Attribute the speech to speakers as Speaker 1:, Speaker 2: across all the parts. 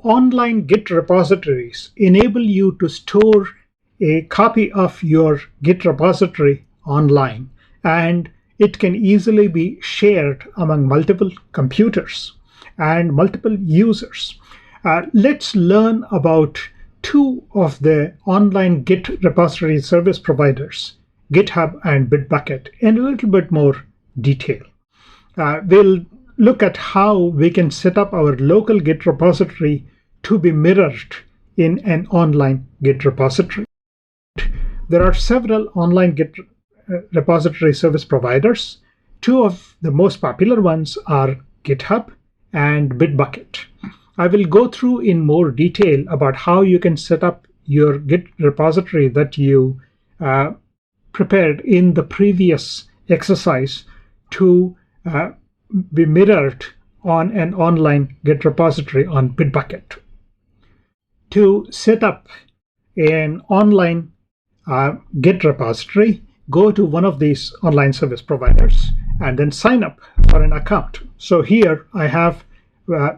Speaker 1: online Git repositories enable you to store a copy of your Git repository online, and it can easily be shared among multiple computers and multiple users. Let's learn about two of the online Git repository service providers, GitHub and Bitbucket, in a little bit more detail. We'll look at how we can set up our local Git repository to be mirrored in an online Git repository. There are several online Git repository service providers. Two of the most popular ones are GitHub and Bitbucket. I will go through in more detail about how you can set up your Git repository that you prepared in the previous exercise to be mirrored on an online Git repository on Bitbucket. To set up an online Git repository, go to one of these online service providers and then sign up for an account. So here I have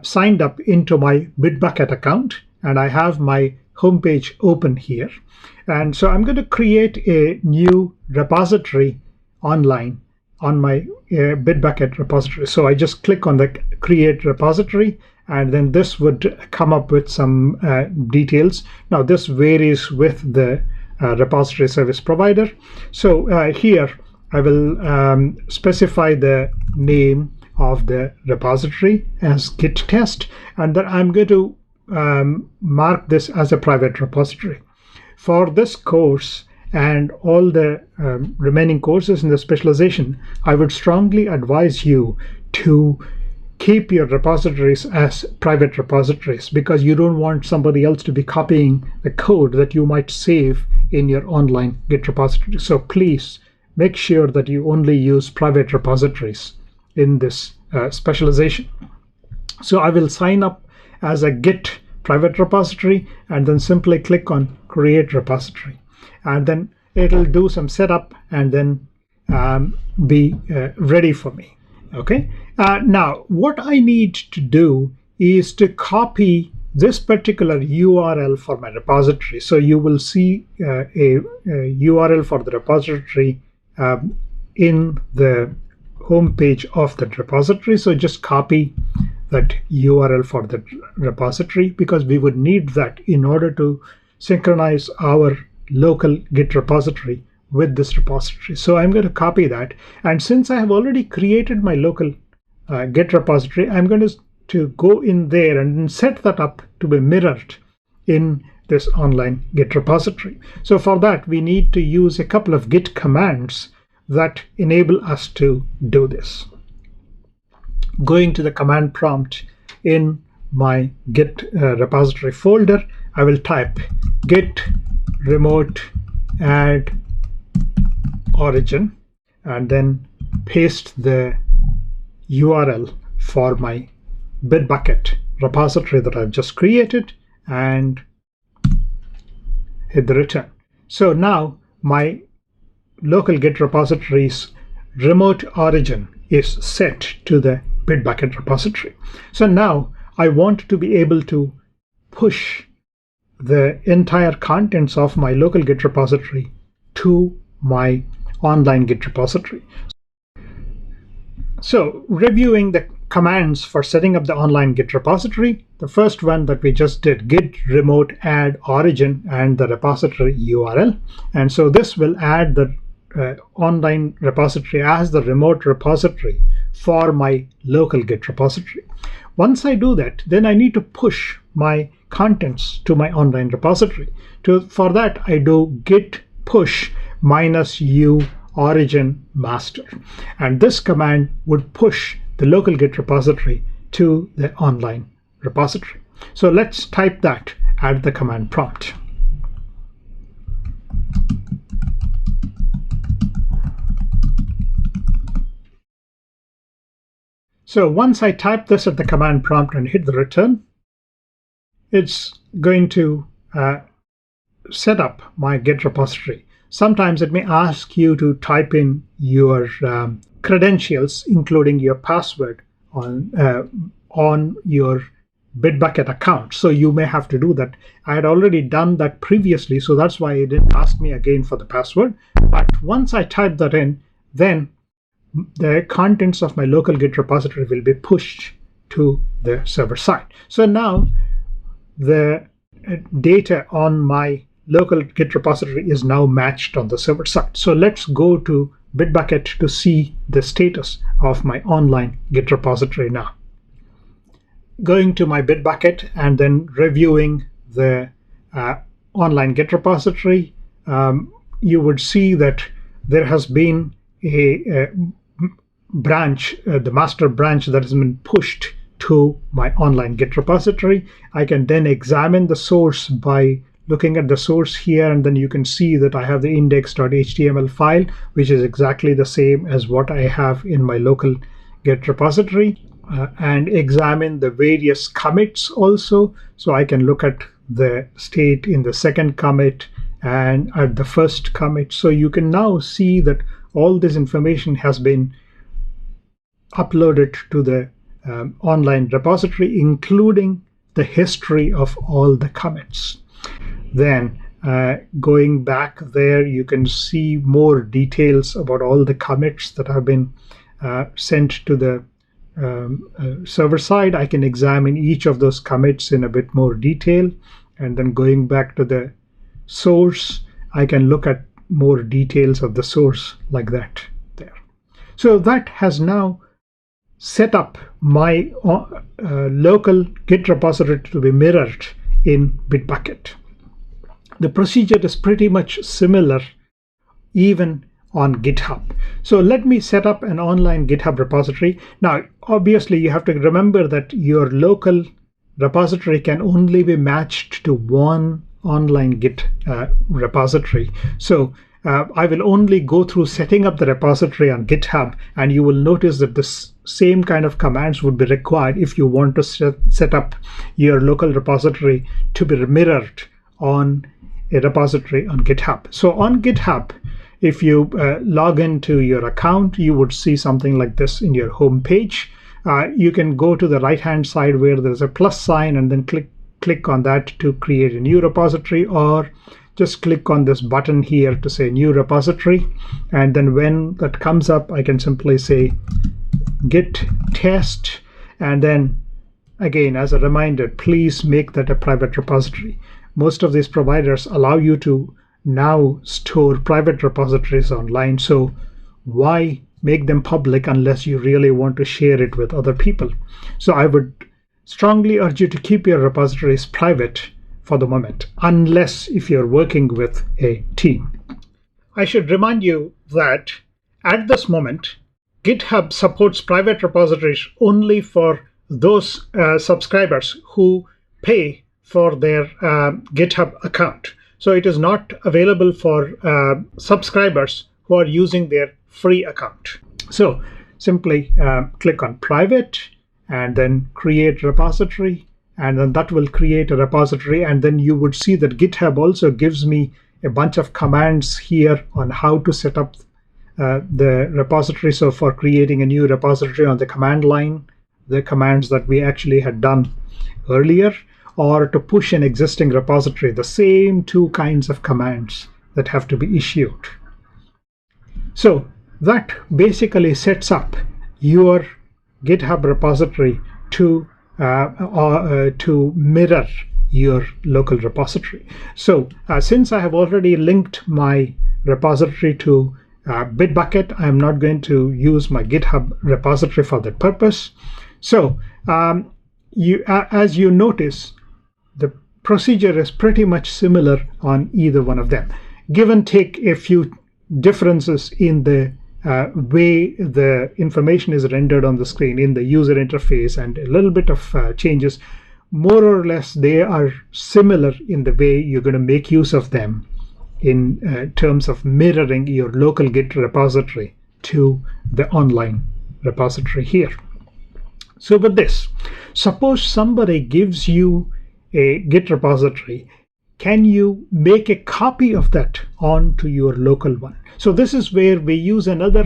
Speaker 1: signed up into my Bitbucket account, and I have my homepage open here. And so I'm going to create a new repository online on my Bitbucket repository. So I just click on the create repository, and then this would come up with some details. Now this varies with the repository service provider. So here I will specify the name of the repository as git test, and then I'm going to mark this as a private repository. For this course and all the remaining courses in the specialization, I would strongly advise you to keep your repositories as private repositories, because you don't want somebody else to be copying the code that you might save in your online Git repository. So please make sure that you only use private repositories in this specialization. So I will sign up as a Git private repository and then simply click on create repository, and then it'll do some setup and then be ready for me. Okay. Now what I need to do is to copy this particular URL for my repository. So you will see a URL for the repository in the home page of the repository. So just copy that URL for the repository, because we would need that in order to synchronize our local Git repository with this repository. So I'm going to copy that, and since I have already created my local Git repository, I'm going to go in there and set that up to be mirrored in this online Git repository. So for that, we need to use a couple of Git commands that enable us to do this. Going to the command prompt in my Git repository folder, I will type git remote add origin and then paste the URL for my Bitbucket repository that I've just created and hit the return. So now my local Git repository's remote origin is set to the Bitbucket repository. So now I want to be able to push the entire contents of my local Git repository to my online Git repository. So reviewing the commands for setting up the online Git repository, the first one that we just did, git remote add origin and the repository URL. And so this will add the online repository as the remote repository for my local Git repository. Once I do that, then I need to push my contents to my online repository. For that, I do git push -u origin master, and this command would push the local Git repository to the online repository. So let's type that at the command prompt. So once I type this at the command prompt and hit the return, it's going to set up my Git repository. Sometimes it may ask you to type in your credentials, including your password on your Bitbucket account. So you may have to do that. I had already done that previously, so that's why it didn't ask me again for the password. But once I type that in, then the contents of my local Git repository will be pushed to the server side. So now the data on my local Git repository is now matched on the server side. So let's go to Bitbucket to see the status of my online Git repository now. Going to my Bitbucket and then reviewing the online Git repository, you would see that there has been a branch, the master branch that has been pushed to my online Git repository. I can then examine the source by looking at the source here, and then you can see that I have the index.html file, which is exactly the same as what I have in my local Git repository, and examine the various commits also. So I can look at the state in the second commit and at the first commit. So you can now see that all this information has been uploaded to the online repository, including the history of all the commits. Then going back there, you can see more details about all the commits that have been sent to the server side. I can examine each of those commits in a bit more detail. And then going back to the source, I can look at more details of the source like that there. So that has now set up my local Git repository to be mirrored in Bitbucket. The procedure is pretty much similar even on GitHub. So let me set up an online GitHub repository. Now, obviously, you have to remember that your local repository can only be matched to one online Git repository. So I will only go through setting up the repository on GitHub, and you will notice that the same kind of commands would be required if you want to set up your local repository to be mirrored on a repository on GitHub. So on GitHub, if you log into your account, you would see something like this in your home page. You can go to the right-hand side where there's a plus sign and then click on that to create a new repository, or just click on this button here to say new repository. And then when that comes up, I can simply say git test. And then again, as a reminder, please make that a private repository. Most of these providers allow you to now store private repositories online. So why make them public unless you really want to share it with other people? So I would strongly urge you to keep your repositories private for the moment, unless if you're working with a team. I should remind you that at this moment, GitHub supports private repositories only for those subscribers who pay for their GitHub account. So it is not available for subscribers who are using their free account. So simply click on private and then create repository, and then that will create a repository. And then you would see that GitHub also gives me a bunch of commands here on how to set up the repository. So for creating a new repository on the command line, the commands that we actually had done earlier, or to push an existing repository, the same two kinds of commands that have to be issued. So that basically sets up your GitHub repository to mirror your local repository. So since I have already linked my repository to Bitbucket, I'm not going to use my GitHub repository for that purpose. So as you notice, the procedure is pretty much similar on either one of them. Give and take a few differences in the way the information is rendered on the screen in the user interface and a little bit of changes. More or less, they are similar in the way you're going to make use of them in terms of mirroring your local Git repository to the online repository here. So with this, suppose somebody gives you a Git repository. Can you make a copy of that onto your local one? So this is where we use another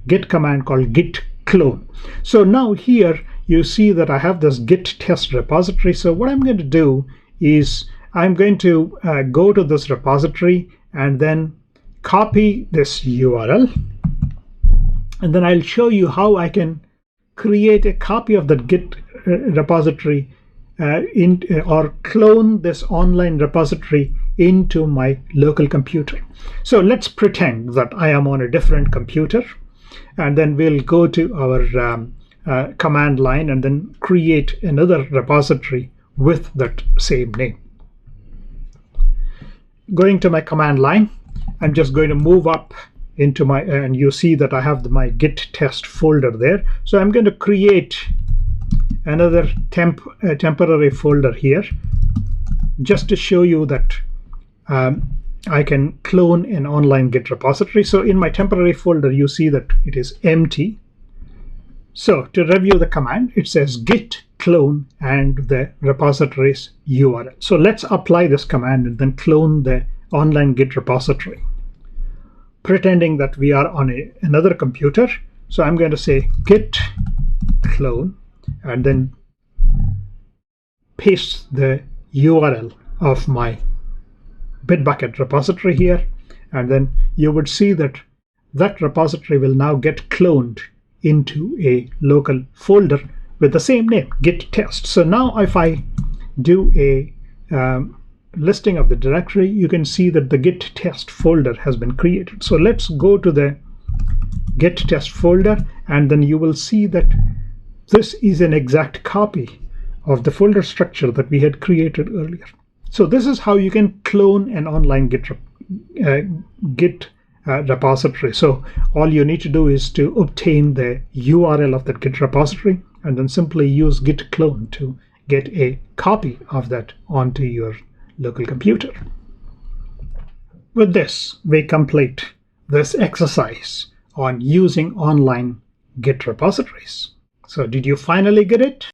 Speaker 1: Git command called git clone. So now here you see that I have this git test repository. So what I'm going to do is I'm going to go to this repository and then copy this URL. And then I'll show you how I can create a copy of that Git repository or clone this online repository into my local computer. So let's pretend that I am on a different computer, and then we'll go to our command line and then create another repository with that same name. Going to my command line, I'm just going to move up into my, and you see that I have my git test folder there. So I'm going to create another temporary folder here just to show you that I can clone an online Git repository. So in my temporary folder, you see that it is empty. So to review the command, it says git clone and the repository's URL. So let's apply this command and then clone the online Git repository, pretending that we are on another computer. So I'm going to say git clone and then paste the URL of my Bitbucket repository here, and then you would see that that repository will now get cloned into a local folder with the same name, git test. So now if I do a listing of the directory, you can see that the git test folder has been created. So let's go to the git test folder, and then you will see that this is an exact copy of the folder structure that we had created earlier. So this is how you can clone an online Git repository. So all you need to do is to obtain the URL of that Git repository and then simply use git clone to get a copy of that onto your local computer. With this, we complete this exercise on using online Git repositories. So did you finally get it?